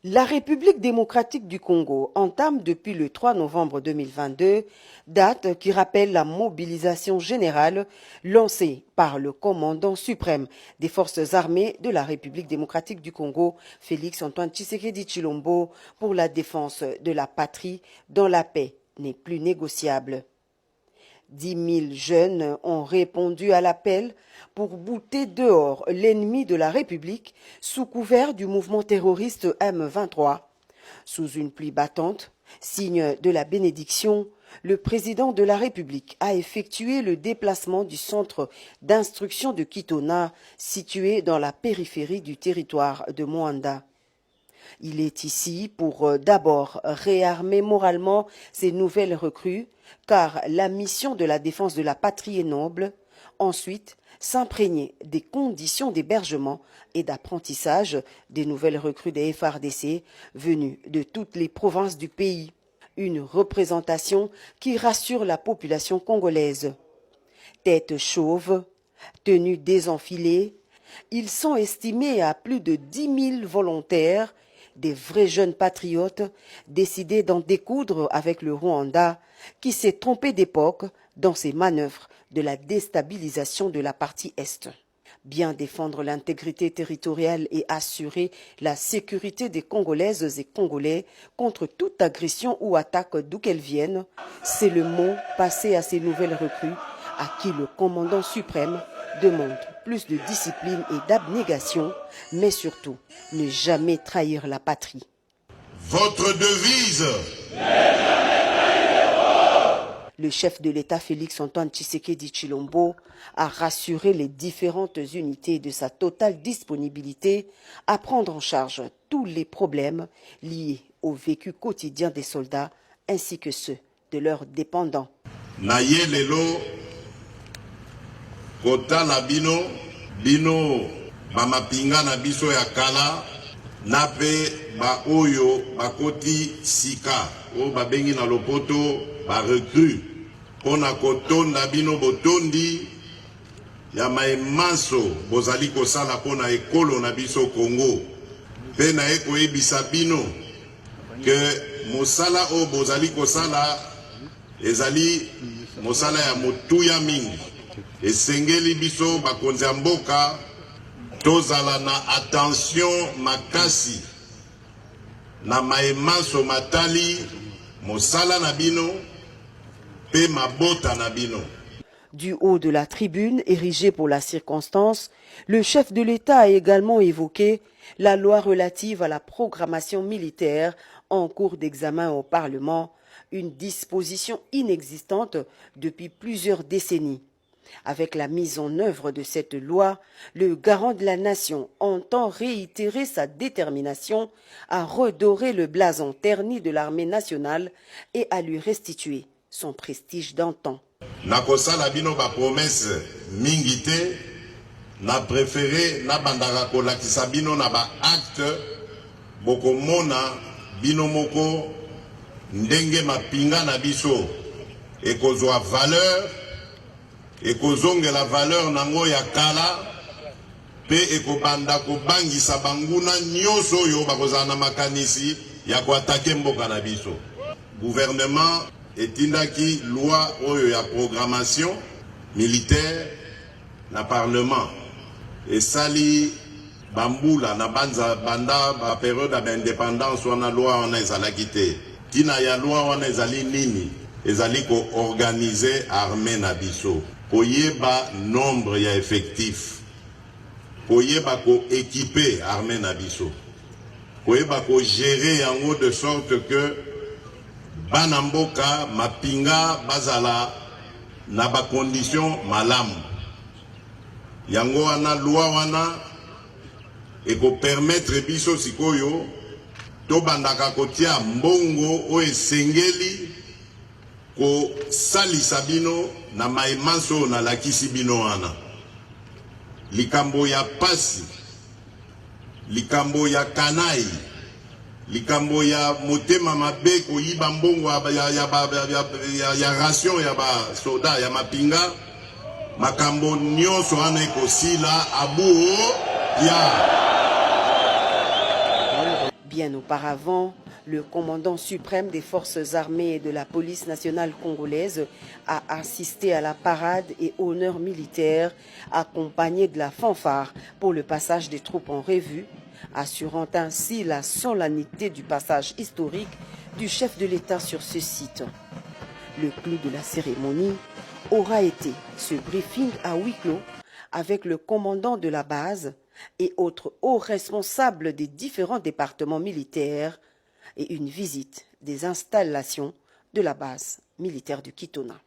La République démocratique du Congo entame depuis le 3 novembre 2022, date qui rappelle la mobilisation générale lancée par le commandant suprême des forces armées de la République démocratique du Congo, Félix Antoine Tshisekedi Tshilombo, pour la défense de la patrie dont la paix n'est plus négociable. 10 000 jeunes ont répondu à l'appel pour bouter dehors l'ennemi de la République sous couvert du mouvement terroriste M23. Sous une pluie battante, signe de la bénédiction, le président de la République a effectué le déplacement du centre d'instruction de Kitona, situé dans la périphérie du territoire de Moanda. Il est ici pour d'abord réarmer moralement ces nouvelles recrues, car la mission de la défense de la patrie est noble. Ensuite, s'imprégner des conditions d'hébergement et d'apprentissage des nouvelles recrues des FARDC venues de toutes les provinces du pays. Une représentation qui rassure la population congolaise. Tête chauve, tenues désenfilées, ils sont estimés à plus de 10 000 volontaires, des vrais jeunes patriotes décidés d'en découdre avec le Rwanda qui s'est trompé d'époque dans ses manœuvres de la déstabilisation de la partie Est. Bien défendre l'intégrité territoriale et assurer la sécurité des Congolaises et Congolais contre toute agression ou attaque d'où qu'elle vienne, c'est le mot passé à ces nouvelles recrues à qui le commandant suprême demande plus de discipline et d'abnégation, mais surtout ne jamais trahir la patrie. Votre devise. Le chef de l'État Félix Antoine Tshisekedi Tshilombo a rassuré les différentes unités de sa totale disponibilité à prendre en charge tous les problèmes liés au vécu quotidien des soldats ainsi que ceux de leurs dépendants. Naye lelo kota na bino bamapinga na biso ya kala na pe ba oyo bakoti sika o babengi na lopoto ba recrue pona kotonda bino botondi ya maemanso bozali kosala pona ekolo na biso Congo pe na ekoyebisa bino ke mosala o bozali kosala ezali mosala ya motuya mingi esengeli biso bakonzi ya mboka tozala na attention makasi na maemanso matali mosala na bino pe mabota na bino. Du haut de la tribune érigée pour la circonstance, le chef de l'État a également évoqué la loi relative à la programmation militaire en cours d'examen au Parlement, une disposition inexistante depuis plusieurs décennies. Avec la mise en œuvre de cette loi, le garant de la nation entend réitérer sa détermination à redorer le blason terni de l'armée nationale et à lui restituer son prestige d'antan. Nakosala bino ba promesse mingi te, na préféré na bandaka kolakisa bino na ba acte bokomona bino moko ndenge mapinga na biso ekozwa valeur ekozonge la valeur nango ya kala pe ekobanda kobangisa banguna nyonso oyo bakozala na makanisi ya koatake mboka na biso. Gouvernement etindaki loi oyo ya programmation militaire na parlement esali bambula na banda ba période ya indépendance wana loi wana ezalaki te. Tina ya loi wana ezali nini? Ezali ko organiser armée na biso. Koyeba nombre ya effectif, koyeba ko équiper armée na biso, koyeba ko gérer yango de sorte que banamboka mapinga bazala na ba condition malamu. Yango wana loi wana eko permettre biso sikoyo to bandaka kotia mbongo o esengeli ko salisa bino na maemanso na lakisi bino wana. Likambo ya pasi, likambo ya kanai, likambo ya motema mabe koyiba mbongo ya ration ya ba soda ya mapinga, makambo nyonso wana ekosila abuo ya. Bien auparavant, le commandant suprême des forces armées et de la police nationale congolaise a assisté à la parade et honneur militaire accompagné de la fanfare pour le passage des troupes en revue, assurant ainsi la solennité du passage historique du chef de l'État sur ce site. Le clou de la cérémonie aura été ce briefing à huis clos avec le commandant de la base et autres hauts responsables des différents départements militaires et une visite des installations de la base militaire de Kitona.